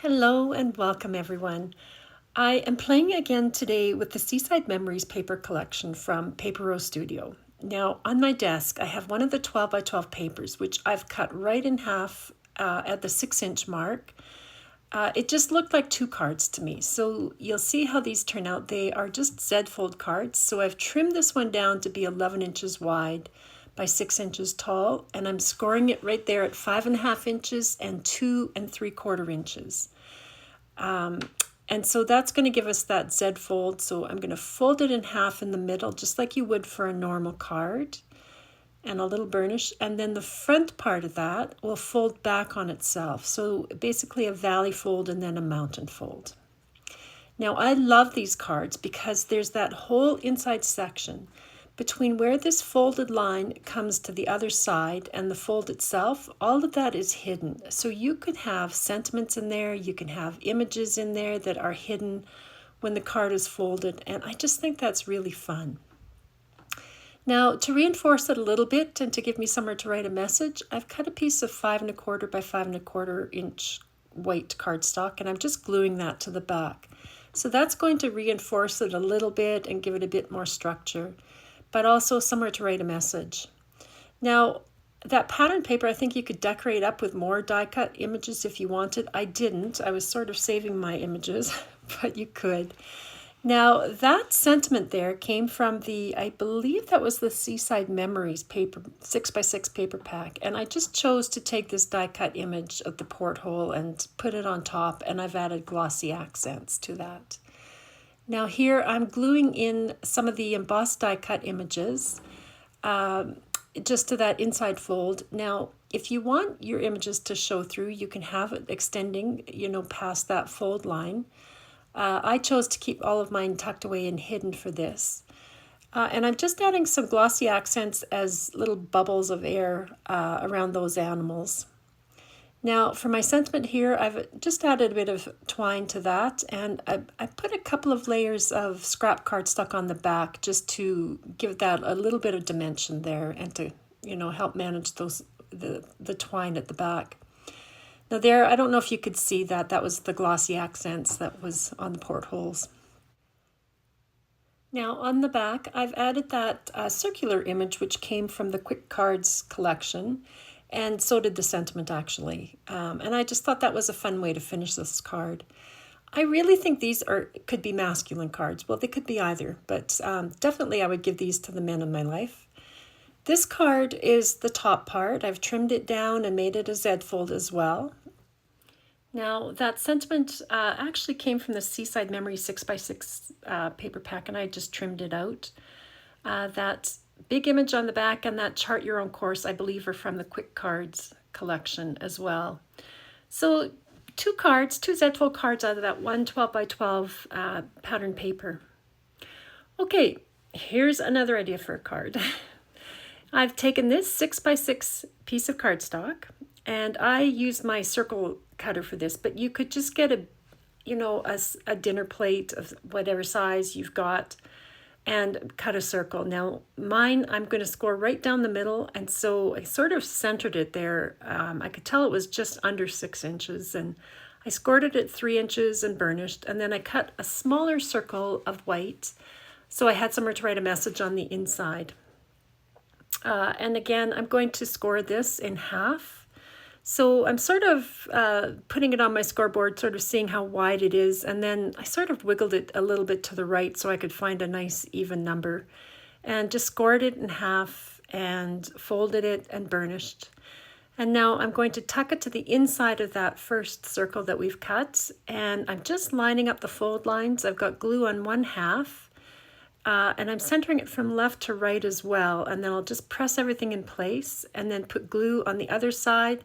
Hello and welcome everyone. I am playing again today with the Seaside Memories paper collection from Paper Rose Studio. Now on my desk I have one of the 12 by 12 papers which I've cut right in half at the 6-inch mark. It just looked like two cards to me, so you'll see how these turn out. They are just Z-fold cards, so I've trimmed this one down to be 11 inches wide by 6 inches tall, and I'm scoring it right there at 5.5 inches and 2 3/4 inches. And so that's going to give us that Z fold. So I'm going to fold it in half in the middle, just like you would for a normal card, and a little burnish. And then the front part of that will fold back on itself. So basically a valley fold and then a mountain fold. Now I love these cards because there's that whole inside section between where this folded line comes to the other side and the fold itself. All of that is hidden. So you could have sentiments in there, you can have images in there that are hidden when the card is folded, and I just think that's really fun. Now, to reinforce it a little bit and to give me somewhere to write a message, I've cut a piece of 5 1/4 by 5 1/4 inch white cardstock, and I'm just gluing that to the back. So that's going to reinforce it a little bit and give it a bit more structure, but also somewhere to write a message. Now, that pattern paper, I think you could decorate up with more die cut images if you wanted. I didn't. I was sort of saving my images, but you could. Now, that sentiment there came from I believe that was the Seaside Memories paper, 6x6 paper pack. And I just chose to take this die cut image of the porthole and put it on top, and I've added glossy accents to that. Now here I'm gluing in some of the embossed die cut images just to that inside fold. Now, if you want your images to show through, you can have it extending, past that fold line. I chose to keep all of mine tucked away and hidden for this. And I'm just adding some glossy accents as little bubbles of air around those animals. Now for my sentiment here, I've just added a bit of twine to that, and I put a couple of layers of scrap cardstock on the back just to give that a little bit of dimension there and to, help manage the twine at the back. Now there, I don't know if you could see that. That was the glossy accents that was on the portholes. Now on the back, I've added that circular image which came from the Quick Cards collection, and so did the sentiment actually. And I just thought that was a fun way to finish this card. I really think these could be masculine cards. Well, they could be either, but definitely I would give these to the men in my life. This card is the top part. I've trimmed it down and made it a Z fold as well. Now that sentiment actually came from the Seaside Memory 6x6 paper pack, and I just trimmed it out. That big image on the back and that chart your own course, I believe, are from the Quick Cards collection as well. So two Z-fold cards out of that one 12 by 12 pattern paper. Okay, here's another idea for a card. I've taken this 6x6 piece of cardstock, and I used my circle cutter for this, but you could just get a dinner plate of whatever size you've got and cut a circle. Now mine, I'm going to score right down the middle, and so I sort of centered it there. I could tell it was just under 6 inches, and I scored it at 3 inches and burnished, and then I cut a smaller circle of white so I had somewhere to write a message on the inside. And again, I'm going to score this in half. So I'm sort of putting it on my scoreboard, sort of seeing how wide it is, and then I sort of wiggled it a little bit to the right so I could find a nice even number, and just scored it in half and folded it and burnished. And now I'm going to tuck it to the inside of that first circle that we've cut, and I'm just lining up the fold lines. I've got glue on one half, and I'm centering it from left to right as well, and then I'll just press everything in place and then put glue on the other side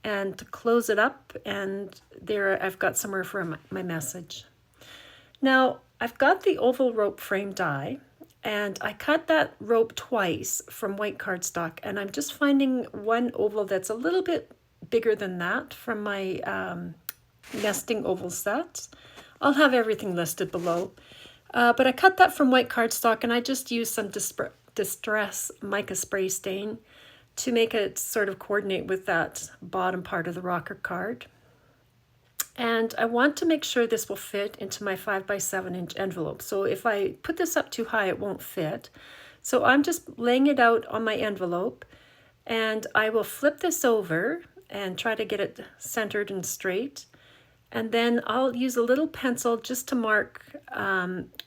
and to close it up, and there I've got somewhere for my message. Now I've got the oval rope frame die, and I cut that rope twice from white cardstock, and I'm just finding one oval that's a little bit bigger than that from my nesting oval set. I'll have everything listed below. But I cut that from white cardstock, and I just used some Distress mica spray stain to make it sort of coordinate with that bottom part of the rocker card. And I want to make sure this will fit into my 5 by 7 inch envelope. So if I put this up too high, it won't fit. So I'm just laying it out on my envelope, and I will flip this over and try to get it centered and straight. And then I'll use a little pencil just to mark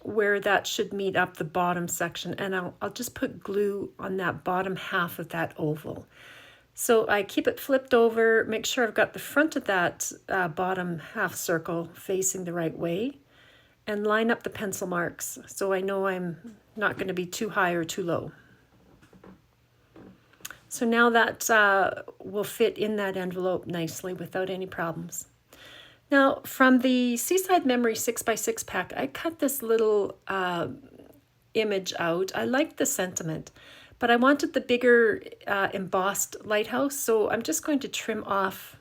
where that should meet up the bottom section. And I'll just put glue on that bottom half of that oval. So I keep it flipped over, make sure I've got the front of that bottom half circle facing the right way, and line up the pencil marks so I know I'm not going to be too high or too low. So now that will fit in that envelope nicely without any problems. Now from the Seaside Memory 6x6 pack, I cut this little image out. I liked the sentiment, but I wanted the bigger embossed lighthouse, so I'm just going to trim off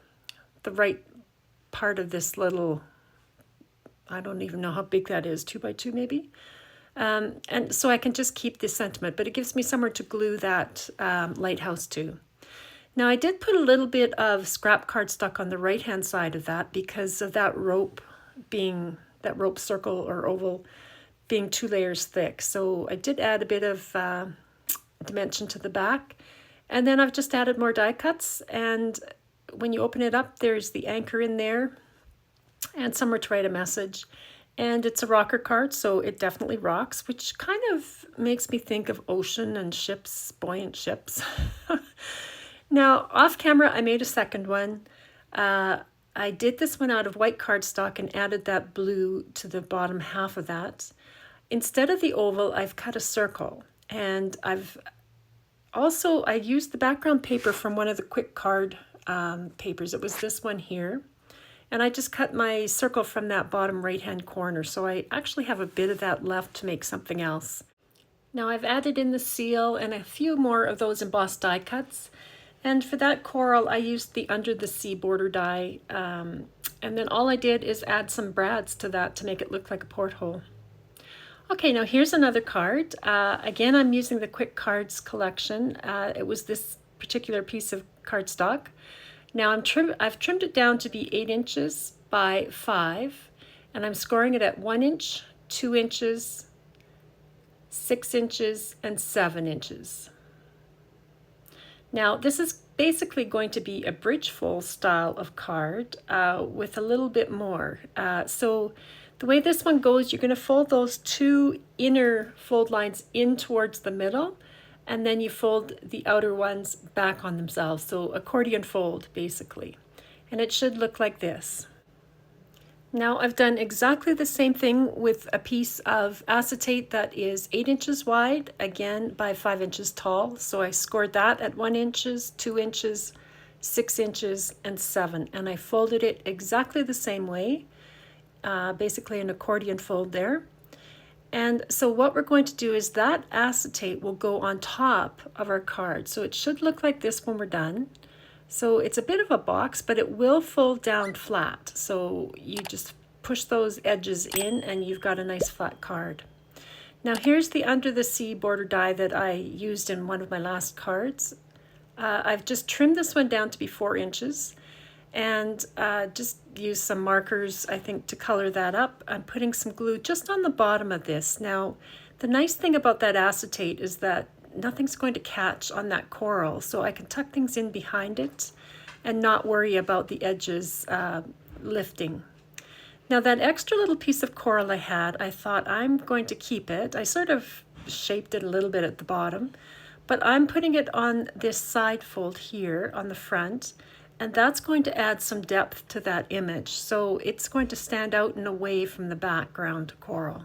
the right part of this little, I don't even know how big that is, 2x2 maybe. And so I can just keep this sentiment, but it gives me somewhere to glue that lighthouse to. Now I did put a little bit of scrap cardstock on the right hand side of that because of that rope circle or oval being 2 layers thick. So I did add a bit of dimension to the back, and then I've just added more die cuts, and when you open it up there's the anchor in there and somewhere to write a message. And it's a rocker card, so it definitely rocks, which kind of makes me think of ocean and ships, buoyant ships. Now, off camera, I made a second one. I did this one out of white cardstock and added that blue to the bottom half of that. Instead of the oval, I've cut a circle. And I used the background paper from one of the quick card papers. It was this one here. And I just cut my circle from that bottom right-hand corner. So I actually have a bit of that left to make something else. Now I've added in the seal and a few more of those embossed die cuts. And for that coral, I used the Under the Sea border die. And then all I did is add some brads to that to make it look like a porthole. Okay, now here's another card. Again, I'm using the Quick Cards collection. It was this particular piece of cardstock. Now I've trimmed it down to be 8 inches by 5, and I'm scoring it at 1 inch, 2 inches, 6 inches, and 7 inches. Now this is basically going to be a bridge fold style of card with a little bit more. So the way this one goes, you're going to fold those 2 inner fold lines in towards the middle, and then you fold the outer ones back on themselves. So accordion fold basically. And it should look like this. Now I've done exactly the same thing with a piece of acetate that is 8 inches wide, again by 5 inches tall. So I scored that at 1 inch, 2 inches, 6 inches, and 7. And I folded it exactly the same way, basically an accordion fold there. And so what we're going to do is that acetate will go on top of our card. So it should look like this when we're done. So it's a bit of a box, but it will fold down flat. So you just push those edges in and you've got a nice flat card. Now here's the Under the Sea border die that I used in one of my last cards. I've just trimmed this one down to be 4 inches and just use some markers, I think, to color that up. I'm putting some glue just on the bottom of this. Now, the nice thing about that acetate is that nothing's going to catch on that coral, so I can tuck things in behind it and not worry about the edges lifting. Now that extra little piece of coral I had, I thought I'm going to keep it. I sort of shaped it a little bit at the bottom, but I'm putting it on this side fold here on the front, and that's going to add some depth to that image. So it's going to stand out and away from the background coral.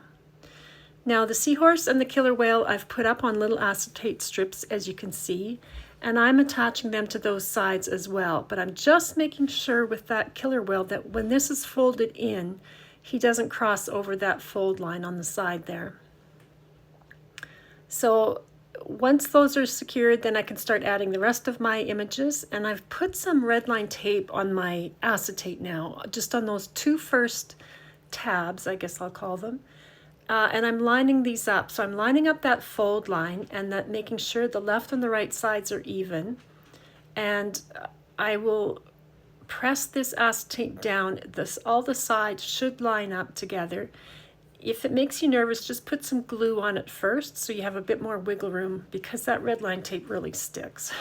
Now the seahorse and the killer whale I've put up on little acetate strips, as you can see, and I'm attaching them to those sides as well. But I'm just making sure with that killer whale that when this is folded in, he doesn't cross over that fold line on the side there. So once those are secured, then I can start adding the rest of my images. And I've put some red line tape on my acetate now, just on those 2 first tabs, I guess I'll call them. And I'm lining these up. So I'm lining up that fold line and that making sure the left and the right sides are even. And I will press this acetate down. All the sides should line up together. If it makes you nervous, just put some glue on it first so you have a bit more wiggle room, because that red line tape really sticks.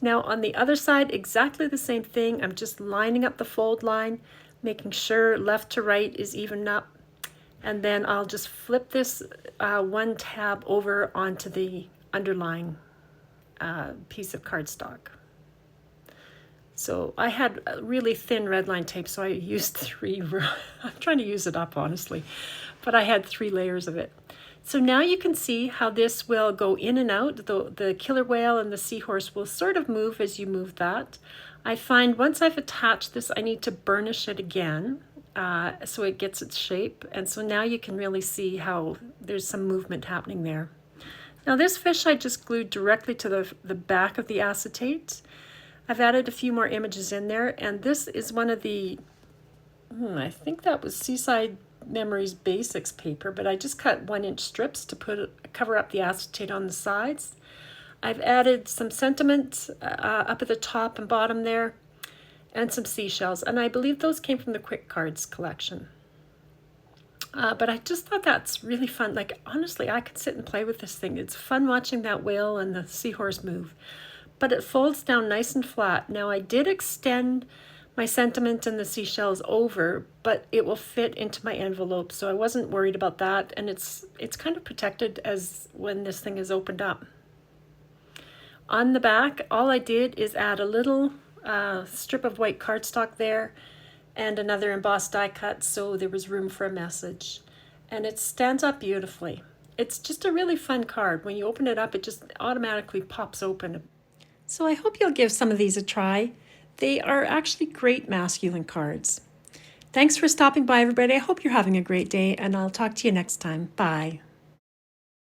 Now on the other side, exactly the same thing. I'm just lining up the fold line, making sure left to right is even up. And then I'll just flip this one tab over onto the underlying piece of cardstock. So I had really thin red line tape, so I used 3. I'm trying to use it up, honestly, but I had 3 layers of it. So now you can see how this will go in and out. The killer whale and the seahorse will sort of move as you move that. I find once I've attached this, I need to burnish it again so it gets its shape. And so now you can really see how there's some movement happening there. Now this fish I just glued directly to the back of the acetate. I've added a few more images in there, and this is one of the, I think that was Seaside Memories Basics paper, but I just cut 1-inch strips to cover up the acetate on the sides. I've added some sentiment up at the top and bottom there, and some seashells, and I believe those came from the Quick Cards collection. But I just thought that's really fun. Like, honestly, I could sit and play with this thing. It's fun watching that whale and the seahorse move. But it folds down nice and flat. Now I did extend my sentiment and the seashells over, but it will fit into my envelope, so I wasn't worried about that, and it's kind of protected as when this thing is opened up. On the back, all I did is add a little strip of white cardstock there and another embossed die cut, so there was room for a message. And it stands up beautifully. It's just a really fun card. When you open it up, it just automatically pops open. So I hope you'll give some of these a try. They are actually great masculine cards. Thanks for stopping by, everybody. I hope you're having a great day, and I'll talk to you next time. Bye.